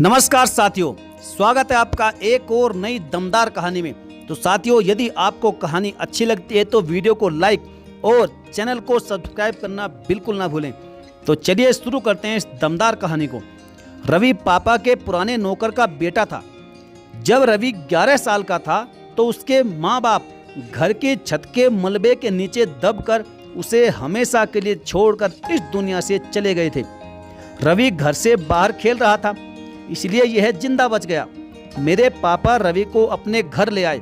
नमस्कार साथियों, स्वागत है आपका एक और नई दमदार कहानी में। तो साथियों, यदि आपको कहानी अच्छी लगती है तो वीडियो को लाइक और चैनल को सब्सक्राइब करना बिल्कुल ना भूलें। तो चलिए शुरू करते हैं इस दमदार कहानी को। रवि पापा के पुराने नौकर का बेटा था। जब रवि 11 साल का था तो उसके माँ बाप घर की छत के मलबे के नीचे दबकर उसे हमेशा के लिए छोड़कर इस दुनिया से चले गए थे। रवि घर से बाहर खेल रहा था, इसलिए यह जिंदा बच गया। मेरे पापा रवि को अपने घर ले आए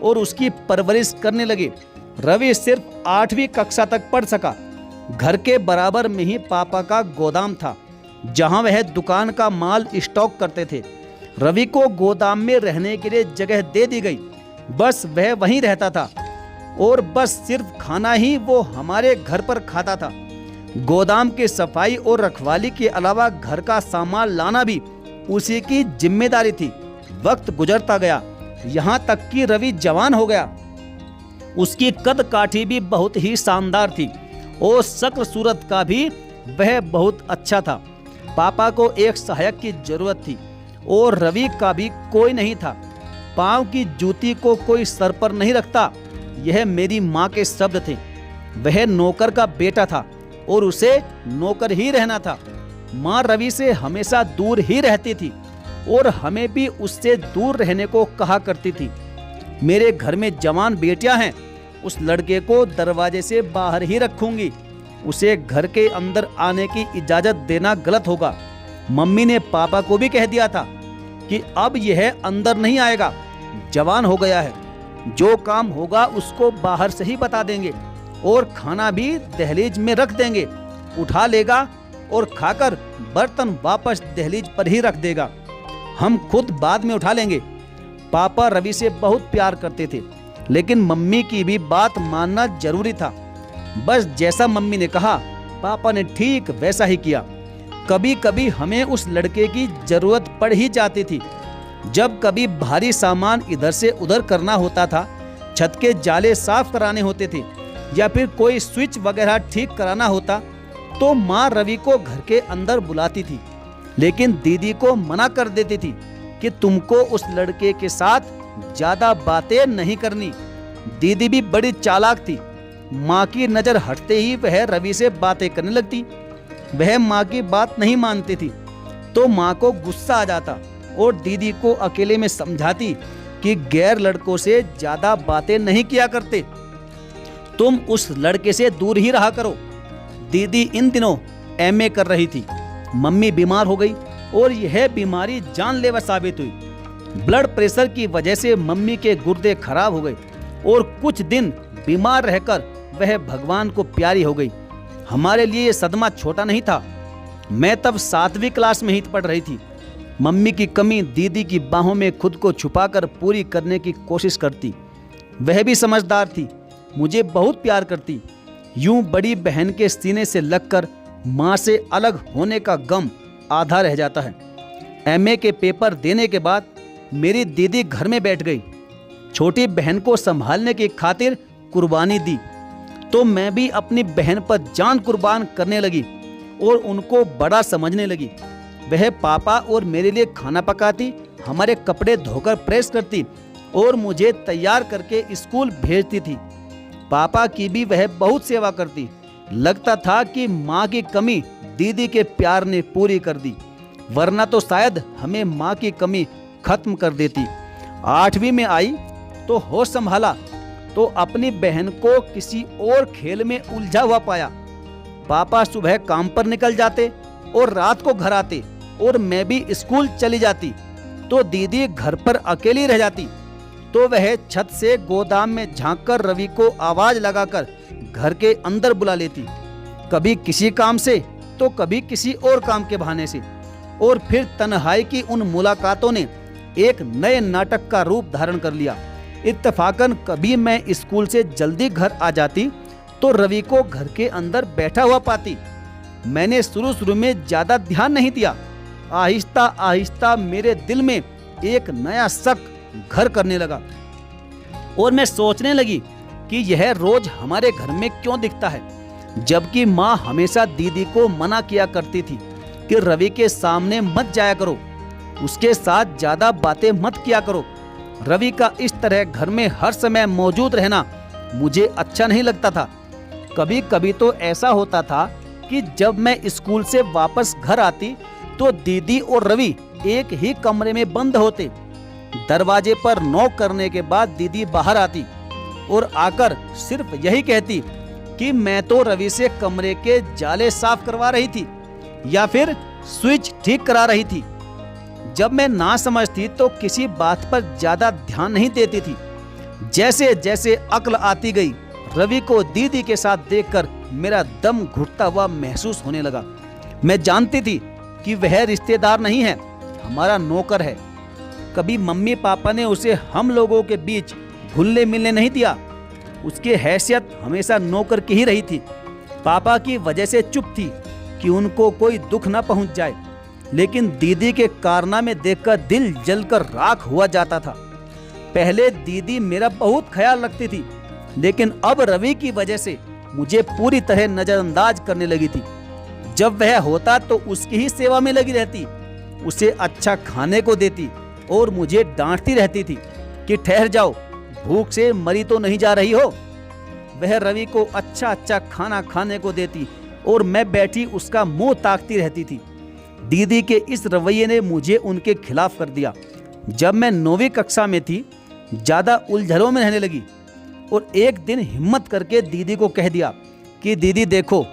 और उसकी परवरिश करने लगे। रवि सिर्फ 8वीं कक्षा तक पढ़ सका। घर के बराबर में ही पापा का गोदाम था, जहां वह दुकान का माल स्टॉक करते थे। रवि को गोदाम में रहने के लिए जगह दे दी गई, बस वह वहीं रहता था और बस सिर्फ खाना ही वो हमारे घर पर खाता था। गोदाम की सफाई और रखवाली के अलावा घर का सामान लाना भी उसी की जिम्मेदारी थी। वक्त गुजरता गया, यहाँ तक कि रवि जवान हो गया। उसकी कद काठी भी बहुत ही शानदार थी और शक्ल सूरत का भी वह बहुत अच्छा था। पापा को एक सहायक की जरूरत थी और रवि का भी कोई नहीं था। पाँव की जूती को कोई सर पर नहीं रखता, यह मेरी माँ के शब्द थे। वह नौकर का बेटा था और उसे नौकर ही रहना था। माँ रवि से हमेशा दूर ही रहती थी और हमें भी उससे दूर रहने को कहा करती थी। मेरे घर में जवान बेटियां हैं, उस लड़के को दरवाजे से बाहर ही रखूंगी। उसे घर के अंदर आने की इजाजत देना गलत होगा। मम्मी ने पापा को भी कह दिया था कि अब यह अंदर नहीं आएगा, जवान हो गया है। जो काम होगा उसको बाहर से ही बता देंगे और खाना भी दहलीज में रख देंगे। उठा लेगा और खाकर बर्तन वापस दहलीज पर ही रख देगा। हम खुद बाद में उठा लेंगे। पापा रवि से बहुत प्यार करते थे, लेकिन मम्मी की भी बात मानना जरूरी था। बस जैसा मम्मी ने कहा, पापा ने ठीक वैसा ही किया। कभी कभी हमें उस लड़के की जरूरत पड़ ही जाती थी। जब कभी भारी सामान इधर से उधर करना होता था, छत के जाले साफ कराने होते थे या फिर कोई स्विच वगैरह ठीक कराना होता, तो माँ रवि को घर के अंदर बुलाती थी, लेकिन दीदी को मना कर देती थी कि तुमको उस लड़के के साथ ज्यादा बातें नहीं करनी। दीदी भी बड़ी चालाक थी। माँ की नजर हटते ही वह रवि से बातें करने लगती। वह माँ की बात नहीं मानती थी तो माँ को गुस्सा आ जाता और दीदी को अकेले में समझाती कि गैर लड़कों से ज्यादा बातें नहीं किया करते, तुम उस लड़के से दूर ही रहा करो। दीदी इन दिनों एमए कर रही थी। मम्मी बीमार हो गई और यह बीमारी जानलेवा साबित हुई। ब्लड प्रेशर की वजह से मम्मी के गुर्दे खराब हो गए और कुछ दिन बीमार रहकर वह भगवान को प्यारी हो गई। हमारे लिए यह सदमा छोटा नहीं था। मैं तब 7वीं क्लास में ही पढ़ रही थी। मम्मी की कमी दीदी की बाहों में खुद को छुपाकर पूरी करने की कोशिश करती। वह भी समझदार थी, मुझे बहुत प्यार करती। यूं बड़ी बहन के सीने से लगकर माँ से अलग होने का गम आधा रह जाता है। एमए के पेपर देने के बाद मेरी दीदी घर में बैठ गई। छोटी बहन को संभालने की खातिर कुर्बानी दी, तो मैं भी अपनी बहन पर जान कुर्बान करने लगी और उनको बड़ा समझने लगी। वह पापा और मेरे लिए खाना पकाती, हमारे कपड़े धोकर प्रेस करती और मुझे तैयार करके स्कूल भेजती थी। पापा की भी वह बहुत सेवा करती। लगता था कि माँ की कमी दीदी के प्यार ने पूरी कर दी, वरना तो शायद हमें माँ की कमी खत्म कर देती। 8वीं में आई तो होश संभाला तो अपनी बहन को किसी और खेल में उलझा हुआ पाया। पापा सुबह काम पर निकल जाते और रात को घर आते और मैं भी स्कूल चली जाती, तो दीदी घर पर अकेली रह जाती। तो वह छत से गोदाम में झांककर रवि को आवाज लगाकर घर के अंदर बुला लेती, कभी किसी काम से तो कभी किसी और काम के बहाने से। और फिर तन्हाई की उन मुलाकातों ने एक नए नाटक का रूप धारण कर लिया। इत्तेफाकन कभी मैं स्कूल से जल्दी घर आ जाती तो रवि को घर के अंदर बैठा हुआ पाती। मैंने शुरू में ज्यादा ध्यान नहीं दिया। आहिस्ता आहिस्ता मेरे दिल में एक नया शक घर करने लगा और मैं सोचने लगी कि यह रोज हमारे घर में क्यों दिखता है, जबकि माँ हमेशा दीदी को मना किया करती थी कि रवि के सामने मत जाया करो। उसके साथ ज्यादा बातें मत किया करो। रवि का इस तरह घर में हर समय मौजूद रहना मुझे अच्छा नहीं लगता था। कभी कभी तो ऐसा होता था कि जब मैं स्कूल से वापस घर आती तो दीदी और रवि एक ही कमरे में बंद होते। दरवाजे पर नॉक करने के बाद दीदी बाहर आती और आकर सिर्फ यही कहती कि मैं तो रवि से कमरे के जाले साफ करवा रही थी या फिर स्विच ठीक करा रही थी। जब मैं ना समझती तो किसी बात पर ज्यादा ध्यान नहीं देती थी। जैसे जैसे अक्ल आती गई, रवि को दीदी के साथ देखकर मेरा दम घुटता हुआ महसूस होने लगा। मैं जानती थी कि वह रिश्तेदार नहीं है, हमारा नौकर है। कभी मम्मी पापा ने उसे हम लोगों के बीच घुलने मिलने नहीं दिया। उसकी हैसियत हमेशा नौकर की ही रही थी। पापा की वजह से चुप थी कि उनको कोई दुख न पहुंच जाए, लेकिन दीदी के कारनामे देखकर दिल जलकर राख हुआ जाता था। पहले दीदी मेरा बहुत ख्याल रखती थी, लेकिन अब रवि की वजह से मुझे पूरी तरह नजरअंदाज करने लगी थी। जब वह होता तो उसकी ही सेवा में लगी रहती, उसे अच्छा खाने को देती और मुझे डांटती रहती थी कि ठहर जाओ, भूख से मरी तो नहीं जा रही हो। वह रवि को अच्छा अच्छा खाना खाने को देती और मैं बैठी उसका मुंह ताकती रहती थी। दीदी के इस रवैये ने मुझे उनके खिलाफ कर दिया। जब मैं 9वीं कक्षा में थी, ज्यादा उलझनों में रहने लगी और एक दिन हिम्मत करके दीदी को कह दिया कि दीदी देखो,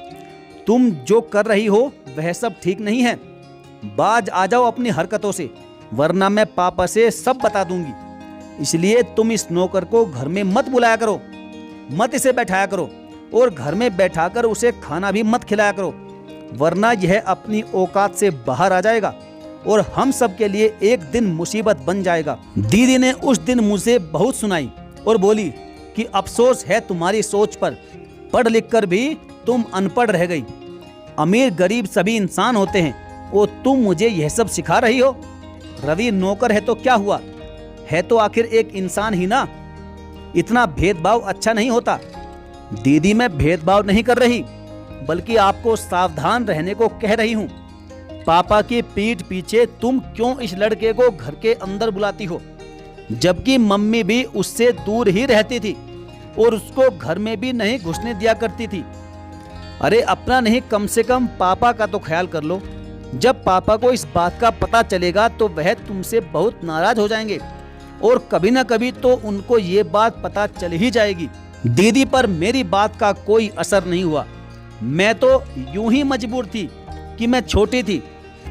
तुम जो कर रही हो वह सब ठीक नहीं है। बाज आ जाओ अपनी हरकतों से, वरना मैं पापा से सब बता दूंगी। इसलिए तुम इस नौकर को घर में मत बुलाया करो, मत इसे बैठाया करो और घर में बैठाकर उसे खाना भी मत खिलाया करो, वरना यह अपनी औकात से बाहर आ जाएगा और हम सब के लिए एक दिन मुसीबत बन जाएगा। दीदी ने उस दिन मुझे बहुत सुनाई और बोली कि अफसोस है तुम्हारी सोच पर, पढ़ लिख कर भी तुम अनपढ़ रह गई। अमीर गरीब सभी इंसान होते हैं और तुम मुझे यह सब सिखा रही हो। रवि नौकर है तो क्या हुआ, है तो आखिर एक इंसान ही ना। इतना भेदभाव अच्छा नहीं होता। दीदी मैं भेदभाव नहीं कर रही, बल्कि आपको सावधान रहने को कह रही हूँ। पापा की पीठ पीछे तुम क्यों इस लड़के को घर के अंदर बुलाती हो, जबकि मम्मी भी उससे दूर ही रहती थी और उसको घर में भी नहीं घुसने दिया करती थी। अरे अपना नहीं, कम से कम पापा का तो ख्याल कर लो। जब पापा को इस बात का पता चलेगा तो वह तुमसे बहुत नाराज हो जाएंगे और कभी ना कभी तो उनको ये बात पता चल ही जाएगी। दीदी पर मेरी बात का कोई असर नहीं हुआ। मैं तो यूं ही मजबूर थी कि मैं छोटी थी,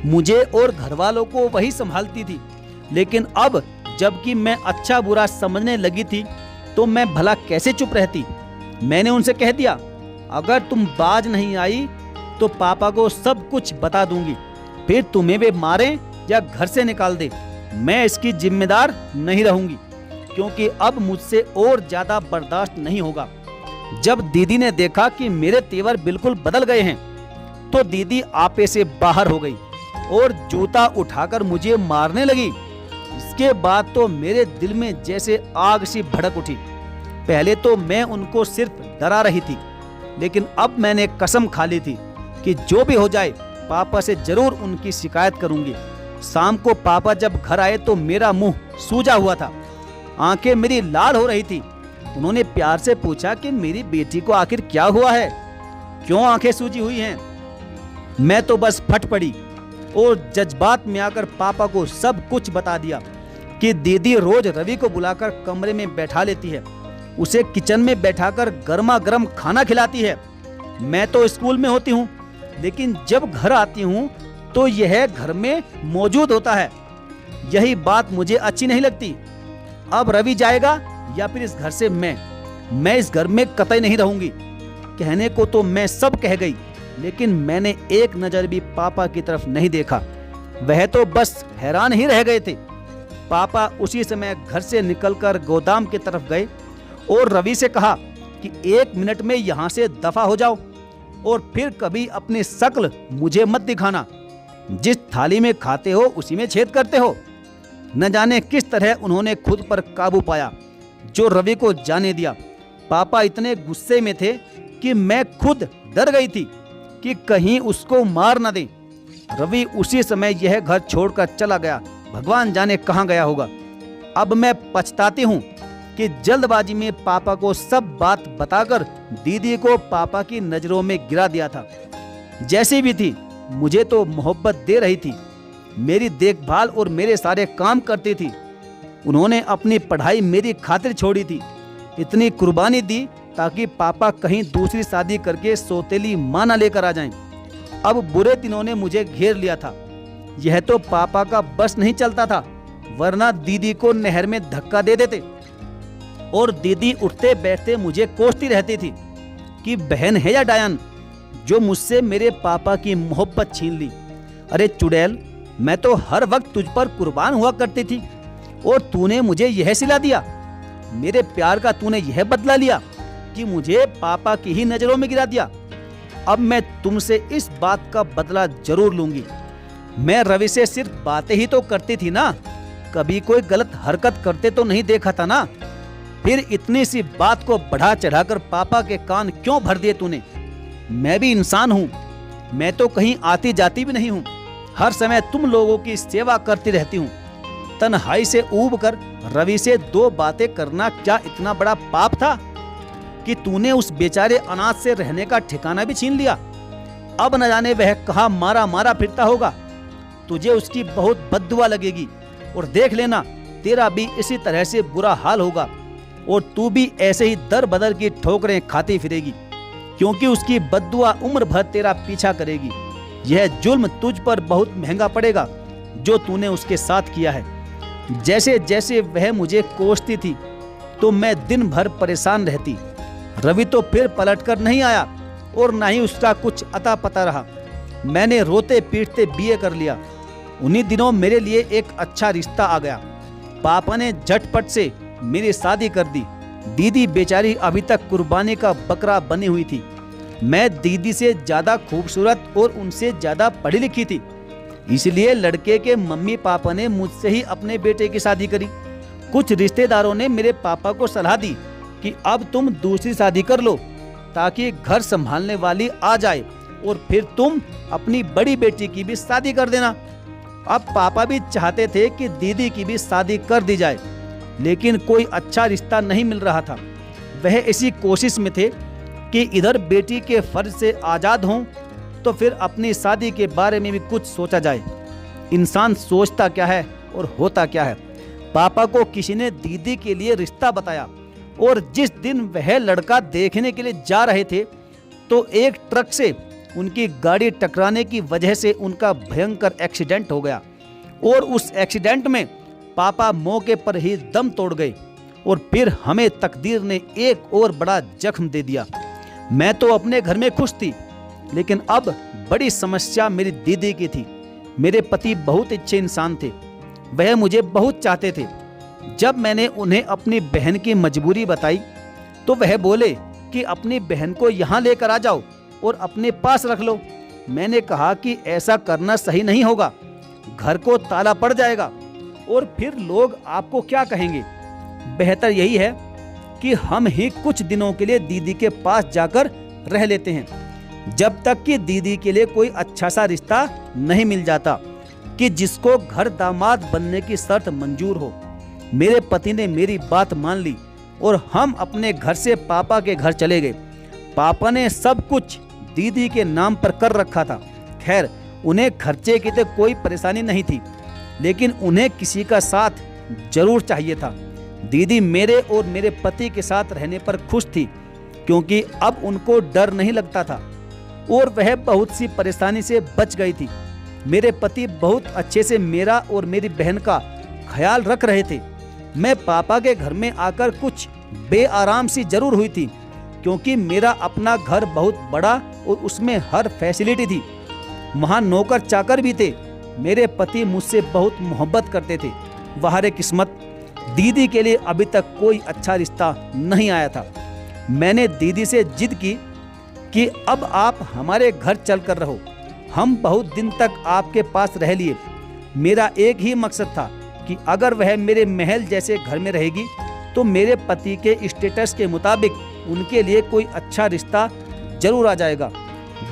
मुझे और घर वालों को वही संभालती थी। लेकिन अब जबकि मैं अच्छा बुरा समझने लगी थी तो मैं भला कैसे चुप रहती। मैंने उनसे कह दिया, अगर तुम बाज नहीं आई तो पापा को सब कुछ बता दूंगी, फिर तुम्हें वे मारे या घर से निकाल दे। मैं इसकी जिम्मेदार नहीं रहूंगी, क्योंकि अब मुझसे और ज्यादा बर्दाश्त नहीं होगा। जब दीदी ने देखा कि मेरे तेवर बिल्कुल बदल गए हैं तो दीदी आपे से बाहर हो गई और जूता उठाकर मुझे मारने लगी। इसके बाद तो मेरे दिल में जैसे आग सी भड़क उठी। पहले तो मैं उनको सिर्फ डरा रही थी, लेकिन अब मैंने कसम खा ली थी कि जो भी हो जाए पापा से जरूर उनकी शिकायत करूंगी। शाम को पापा जब घर आए तो मेरा मुंह सूजा हुआ था, आंखें मेरी लाल हो रही थी। उन्होंने प्यार से पूछा कि मेरी बेटी को आखिर क्या हुआ है, क्यों आंखें सूजी हुई हैं। मैं तो बस फट पड़ी और जज्बात में आकर पापा को सब कुछ बता दिया कि दीदी रोज रवि को बुलाकर कमरे में बैठा लेती है, उसे किचन में बैठाकर गर्मा गर्म खाना खिलाती है। मैं तो स्कूल में होती हूँ, लेकिन जब घर आती हूँ तो यह घर में मौजूद होता है। यही बात मुझे अच्छी नहीं लगती। अब रवि जाएगा या फिर इस घर से मैं इस घर में कतई नहीं रहूंगी। कहने को तो मैं सब कह गई, लेकिन मैंने एक नजर भी पापा की तरफ नहीं देखा। वह तो बस हैरान ही रह गए थे। पापा उसी समय घर से निकलकर गोदाम की तरफ गए और रवि से कहा कि 1 मिनट में यहाँ से दफा हो जाओ और फिर कभी अपनी शक्ल मुझे मत दिखाना। जिस थाली में खाते हो उसी में छेद करते हो। न जाने किस तरह उन्होंने खुद पर काबू पाया जो रवि को जाने दिया। पापा इतने गुस्से में थे कि मैं खुद डर गई थी कि कहीं उसको मार न दें। रवि उसी समय यह घर छोड़कर चला गया। भगवान जाने कहाँ गया होगा। अब मैं पछताती हूँ कि जल्दबाजी में पापा को सब बात बताकर दीदी को पापा की नज़रों में गिरा दिया था। जैसी भी थी मुझे तो मोहब्बत दे रही थी, मेरी देखभाल और मेरे सारे काम करती थी। उन्होंने अपनी पढ़ाई मेरी खातिर छोड़ी थी, इतनी कुर्बानी दी ताकि पापा कहीं दूसरी शादी करके सौतेली माँ न लेकर आ जाएं। अब बुरे दिनों ने मुझे घेर लिया था। यह तो पापा का बस नहीं चलता था, वरना दीदी को नहर में धक्का दे देते और दीदी उठते बैठते मुझे कोसती रहती थी कि बहन है या डायन जो मुझसे मेरे पापा की मोहब्बत छीन ली। अरे चुड़ैल, मैं तो हर वक्त तुझ पर कुर्बान हुआ करती थी और तूने मुझे यह सिला दिया। मेरे प्यार का तूने यह बदला लिया कि मुझे पापा की ही नजरों में गिरा दिया। अब मैं तुमसे इस बात का बदला जरूर लूंगी। मैं रवि से सिर्फ बातें ही तो करती थी ना, कभी कोई गलत हरकत करते तो नहीं देखा था ना। फिर इतनी सी बात को बढ़ा चढ़ाकर पापा के कान क्यों भर दिए तूने? मैं भी इंसान हूँ, मैं तो कहीं आती जाती भी नहीं हूँ। हर समय तुम लोगों की सेवा करती रहती हूँ। तन्हाई से ऊब कर रवि से दो बातें करना क्या इतना बड़ा पाप था कि तूने उस बेचारे अनाथ से रहने का ठिकाना भी छीन लिया? अब न जाने वह कहाँ मारा मारा फिरता होगा। तुझे उसकी बहुत बद्दुआ लगेगी और देख लेना तेरा भी इसी तरह से बुरा हाल होगा और तू भी ऐसे ही दर बदर की ठोकरें खाती फिरेगी, क्योंकि उसकी बद्दुआ उम्र भर तेरा पीछा करेगी। यह जुल्म तुझ पर बहुत महंगा पड़ेगा जो तूने उसके साथ किया है। जैसे जैसे वह मुझे कोसती थी तो मैं दिन भर परेशान रहती। रवि तो फिर पलटकर नहीं आया और ना ही उसका कुछ अता पता रहा। मैंने रोते पीटते बीए कर लिया। उन्हीं दिनों मेरे लिए एक अच्छा रिश्ता आ गया। पापा ने झटपट से मेरी शादी कर दी। दीदी बेचारी अभी तक कुर्बानी का बकरा बनी हुई थी। मैं दीदी से ज्यादा खूबसूरत और उनसे ज्यादा पढ़ी लिखी थी, इसलिए लड़के के मम्मी पापा ने मुझसे ही अपने बेटे की शादी करी। कुछ रिश्तेदारों ने मेरे पापा को सलाह दी कि अब तुम दूसरी शादी कर लो ताकि घर संभालने वाली आ जाए और फिर तुम अपनी बड़ी बेटी की भी शादी कर देना। अब पापा भी चाहते थे कि दीदी की भी शादी कर दी जाए, लेकिन कोई अच्छा रिश्ता नहीं मिल रहा था। वह इसी कोशिश में थे कि इधर बेटी के फर्ज से आज़ाद हों तो फिर अपनी शादी के बारे में भी कुछ सोचा जाए। इंसान सोचता क्या है और होता क्या है। पापा को किसी ने दीदी के लिए रिश्ता बताया और जिस दिन वह लड़का देखने के लिए जा रहे थे तो एक ट्रक से उनकी गाड़ी टकराने की वजह से उनका भयंकर एक्सीडेंट हो गया और उस एक्सीडेंट में पापा मौके पर ही दम तोड़ गए और फिर हमें तकदीर ने एक और बड़ा जख्म दे दिया। मैं तो अपने घर में खुश थी, लेकिन अब बड़ी समस्या मेरी दीदी की थी। मेरे पति बहुत अच्छे इंसान थे, वह मुझे बहुत चाहते थे। जब मैंने उन्हें अपनी बहन की मजबूरी बताई तो वह बोले कि अपनी बहन को यहाँ लेकर आ जाओ और अपने पास रख लो। मैंने कहा कि ऐसा करना सही नहीं होगा, घर को ताला पड़ जाएगा और फिर लोग आपको क्या कहेंगे। बेहतर यही है कि हम ही कुछ दिनों के लिए दीदी के पास जाकर रह लेते हैं, जब तक कि दीदी के लिए कोई अच्छा सा रिश्ता नहीं मिल जाता कि जिसको घर दामाद बनने की शर्त मंजूर हो। मेरे पति ने मेरी बात मान ली और हम अपने घर से पापा के घर चले गए। पापा ने सब कुछ दीदी के नाम पर कर रखा था। खैर, उन्हें खर्चे की तो कोई परेशानी नहीं थी, लेकिन उन्हें किसी का साथ जरूर चाहिए था। दीदी मेरे और मेरे पति के साथ रहने पर खुश थी, क्योंकि अब उनको डर नहीं लगता था और वह बहुत सी परेशानी से बच गई थी। मेरे पति बहुत अच्छे से मेरा और मेरी बहन का ख्याल रख रहे थे। मैं पापा के घर में आकर कुछ बेआराम सी जरूर हुई थी, क्योंकि मेरा अपना घर बहुत बड़ा और उसमें हर फैसिलिटी थी। वहाँ नौकर चाकर भी थे। मेरे पति मुझसे बहुत मोहब्बत करते थे। वाहरे किस्मत, दीदी के लिए अभी तक कोई अच्छा रिश्ता नहीं आया था। मैंने दीदी से जिद की कि अब आप हमारे घर चल कर रहो। हम बहुत दिन तक आपके पास रह लिए। मेरा एक ही मकसद था कि अगर वह मेरे महल जैसे घर में रहेगी तो मेरे पति के स्टेटस के मुताबिक उनके लिए कोई अच्छा रिश्ता जरूर आ जाएगा।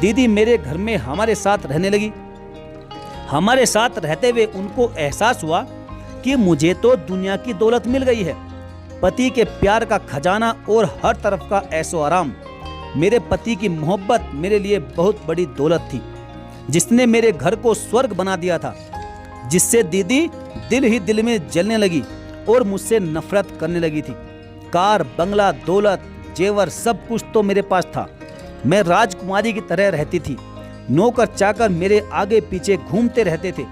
दीदी मेरे घर में हमारे साथ रहने लगी। हमारे साथ रहते हुए उनको एहसास हुआ कि मुझे तो दुनिया की दौलत मिल गई है। पति के प्यार का खजाना और हर तरफ का ऐशो आराम। मेरे पति की मोहब्बत मेरे लिए बहुत बड़ी दौलत थी, जिसने मेरे घर को स्वर्ग बना दिया था, जिससे दीदी दिल ही दिल में जलने लगी और मुझसे नफरत करने लगी थी। कार, बंगला, दौलत, जेवर सब कुछ तो मेरे पास था। मैं राजकुमारी की तरह रहती थी। नौकर चाकर मेरे आगे पीछे घूमते रहते थे।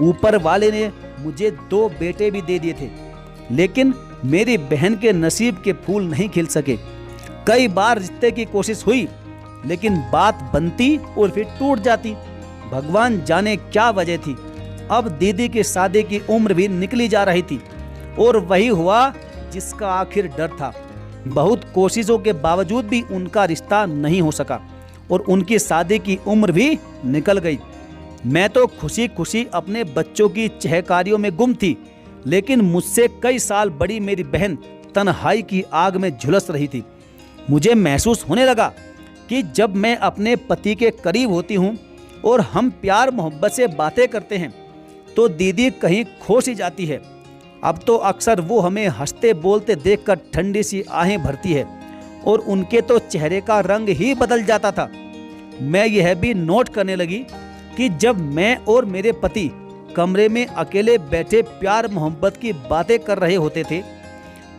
ऊपर वाले ने मुझे 2 बेटे भी दे दिए थे, लेकिन मेरी बहन के नसीब के फूल नहीं खिल सके। कई बार रिश्ते की कोशिश हुई, लेकिन बात बनती और फिर टूट जाती। भगवान जाने क्या वजह थी। अब दीदी की शादी की उम्र भी निकली जा रही थी और वही हुआ जिसका आखिर डर था। बहुत कोशिशों के बावजूद भी उनका रिश्ता नहीं हो सका और उनकी शादी की उम्र भी निकल गई। मैं तो खुशी खुशी अपने बच्चों की चहकारियों में गुम थी, लेकिन मुझसे कई साल बड़ी मेरी बहन तन्हाई की आग में झुलस रही थी। मुझे महसूस होने लगा कि जब मैं अपने पति के करीब होती हूँ और हम प्यार मोहब्बत से बातें करते हैं तो दीदी कहीं खो सी जाती है। अब तो अक्सर वो हमें हंसते बोलते देखकर ठंडी सी आहें भरती है और उनके तो चेहरे का रंग ही बदल जाता था। मैं यह भी नोट करने लगी कि जब मैं और मेरे पति कमरे में अकेले बैठे प्यार मोहब्बत की बातें कर रहे होते थे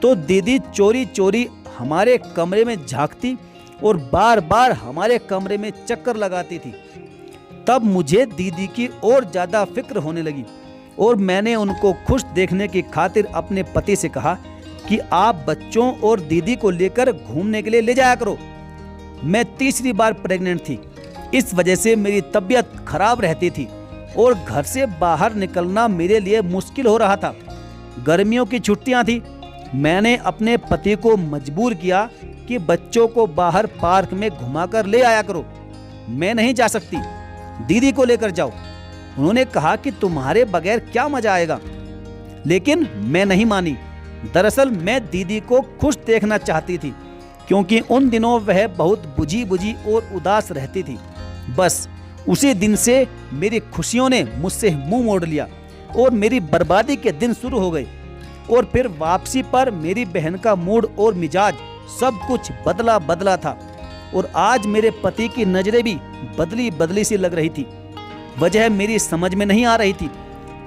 तो दीदी चोरी चोरी हमारे कमरे में झांकती और बार बार हमारे कमरे में चक्कर लगाती थी। तब मुझे दीदी की और ज़्यादा फिक्र होने लगी और मैंने उनको खुश देखने की खातिर अपने पति से कहा कि आप बच्चों और दीदी को लेकर घूमने के लिए ले जाया करो। मैं तीसरी बार प्रेग्नेंट थी, इस वजह से मेरी तबीयत खराब रहती थी और घर से बाहर निकलना मेरे लिए मुश्किल हो रहा था। गर्मियों की छुट्टियां थी। मैंने अपने पति को मजबूर किया कि बच्चों को बाहर पार्क में घुमाकर ले आया करो। मैं नहीं जा सकती, दीदी को लेकर जाओ। उन्होंने कहा कि तुम्हारे बगैर क्या मजा आएगा, लेकिन मैं नहीं मानी। दरअसल मैं दीदी को खुश देखना चाहती थी, क्योंकि उन दिनों वह बहुत बुझी बुझी और उदास रहती थी। बस उसी दिन से मेरी खुशियों ने मुझसे मुंह मोड़ लिया और मेरी बर्बादी के दिन शुरू हो गए। और फिर वापसी पर मेरी बहन का मूड और मिजाज सब कुछ बदला बदला था और आज मेरे पति की नजरें भी बदली बदली सी लग रही थी। वजह मेरी समझ में नहीं आ रही थी,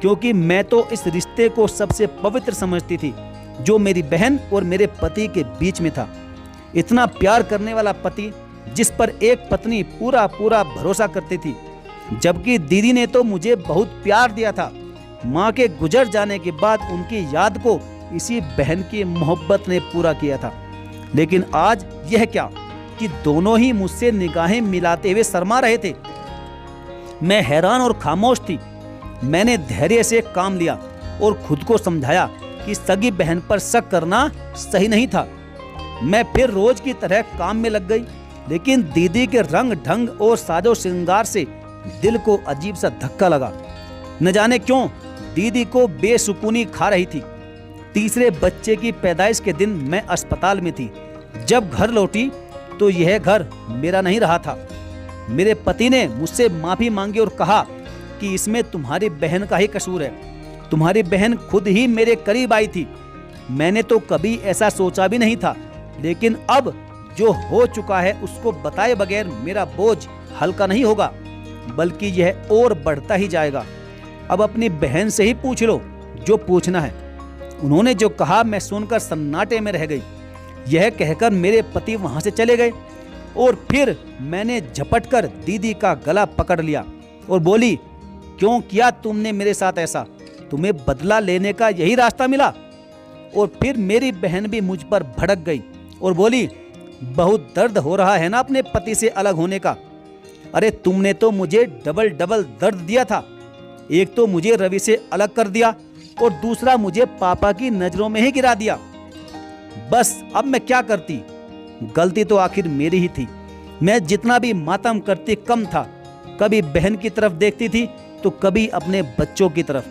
क्योंकि मैं तो इस रिश्ते को सबसे पवित्र समझती थी जो मेरी बहन और मेरे पति के बीच में था। इतना प्यार करने वाला पति जिस पर एक पत्नी पूरा पूरा भरोसा करती थी, जबकि दीदी ने तो मुझे बहुत प्यार दिया था। माँ के गुजर जाने के बाद उनकी याद को इसी बहन की मोहब्बत ने पूरा किया था। लेकिन आज यह क्या कि दोनों ही मुझसे निगाहें मिलाते हुए शर्मा रहे थे। मैं हैरान और खामोश थी। मैंने धैर्य से काम लिया और खुद को समझाया कि सगी बहन पर शक करना सही नहीं था। मैं फिर रोज की तरह काम में लग गई, लेकिन दीदी के रंग ढंग और साजो श्रृंगार से दिल को अजीब सा धक्का लगा। न जाने क्यों दीदी को बेसुकूनी खा रही थी। तीसरे बच्चे की पैदाइश के दिन मैं अस्पताल में थी। जब घर लौटी तो यह घर मेरा नहीं रहा था। मेरे पति ने मुझसे माफी मांगी और कहा कि इसमें तुम्हारी बहन का ही कसूर है। तुम्हारी बहन खुद ही मेरे करीब आई थी। मैंने तो कभी ऐसा सोचा भी नहीं था, लेकिन अब जो हो चुका है उसको बताए बगैर मेरा बोझ हल्का नहीं होगा, बल्कि यह और बढ़ता ही जाएगा। अब अपनी बहन से ही पूछ लो जो पूछना है। उन्होंने जो कहा मैं सुनकर सन्नाटे में रह गई। यह कहकर मेरे पति वहां से चले गए और फिर मैंने झपटकर दीदी का गला पकड़ लिया और बोली, क्यों किया तुमने मेरे साथ ऐसा? तुम्हें बदला लेने का यही रास्ता मिला? और फिर मेरी बहन भी मुझ पर भड़क गई और बोली, बहुत दर्द हो रहा है ना अपने पति से अलग होने का? अरे तुमने तो मुझे डबल डबल दर्द दिया था। एक तो मुझे रवि से अलग कर दिया और दूसरा मुझे पापा की नजरों में ही गिरा दिया। बस अब मैं क्या करती? गलती तो आखिर मेरी ही थी। मैं जितना भी मातम करती कम था। कभी बहन की तरफ देखती थी तो कभी अपने बच्चों की तरफ।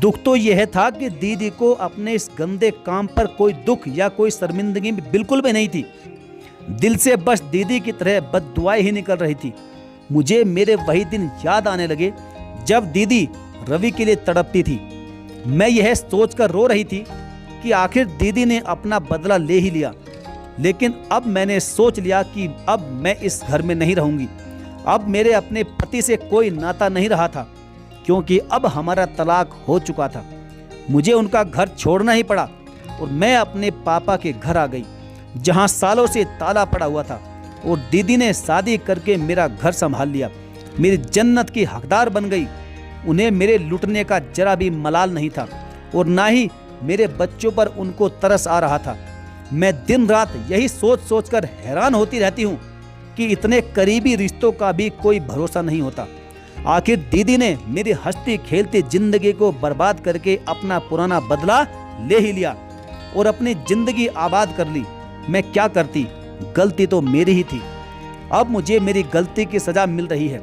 दुख तो यह था कि दीदी को अपने इस गंदे काम पर कोई दुख या कोई शर्मिंदगी बिल्कुल भी नहीं थी। दिल से बस दीदी की तरह बद्दुआएं ही निकल रही थी। मुझे मेरे वही दिन याद आने लगे जब दीदी रवि के लिए तड़पती थी। मैं यह सोचकर रो रही थी कि आखिर दीदी ने अपना बदला ले ही लिया। लेकिन अब मैंने सोच लिया कि अब मैं इस घर में नहीं रहूंगी। अब मेरे अपने पति से कोई नाता नहीं रहा था, क्योंकि अब हमारा तलाक हो चुका था। मुझे उनका घर छोड़ना ही पड़ा और मैं अपने पापा के घर आ गई, जहां सालों से ताला पड़ा हुआ था। और दीदी ने शादी करके मेरा घर संभाल लिया, मेरी जन्नत की हकदार बन गई। उन्हें मेरे लुटने का जरा भी मलाल नहीं था और ना ही मेरे बच्चों पर उनको तरस आ रहा था। मैं दिन रात यही सोच सोच कर हैरान होती रहती हूँ कि इतने करीबी रिश्तों का भी कोई भरोसा नहीं होता। आखिर दीदी ने मेरी हंसती खेलती जिंदगी को बर्बाद करके अपना पुराना बदला ले ही लिया और अपनी जिंदगी आबाद कर ली। मैं क्या करती, गलती तो मेरी ही थी। अब मुझे मेरी गलती की सजा मिल रही है।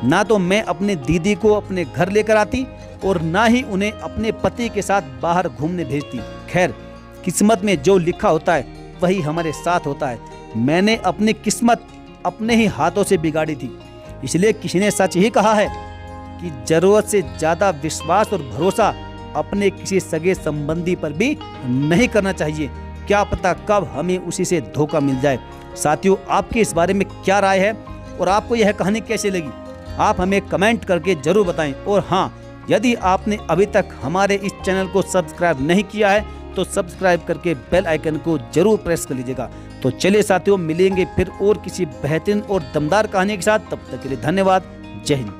ना तो मैं अपने दीदी को अपने घर लेकर आती और ना ही उन्हें अपने पति के साथ बाहर घूमने भेजती। खैर, किस्मत में जो लिखा होता है वही हमारे साथ होता है। मैंने अपनी किस्मत अपने ही हाथों से बिगाड़ी थी। इसलिए किसी ने सच ही कहा है कि जरूरत से ज्यादा विश्वास और भरोसा अपने किसी सगे संबंधी पर भी नहीं करना चाहिए। क्या पता कब हमें उसी से धोखा मिल जाए। साथियों, आपकी इस बारे में क्या राय है और आपको यह कहानी कैसी लगी, आप हमें कमेंट करके जरूर बताएं। और हाँ, यदि आपने अभी तक हमारे इस चैनल को सब्सक्राइब नहीं किया है तो सब्सक्राइब करके बेल आइकन को जरूर प्रेस कर लीजिएगा। तो चलिए साथियों, मिलेंगे फिर और किसी बेहतरीन और दमदार कहानी के साथ। तब तक के लिए धन्यवाद। जय हिंद।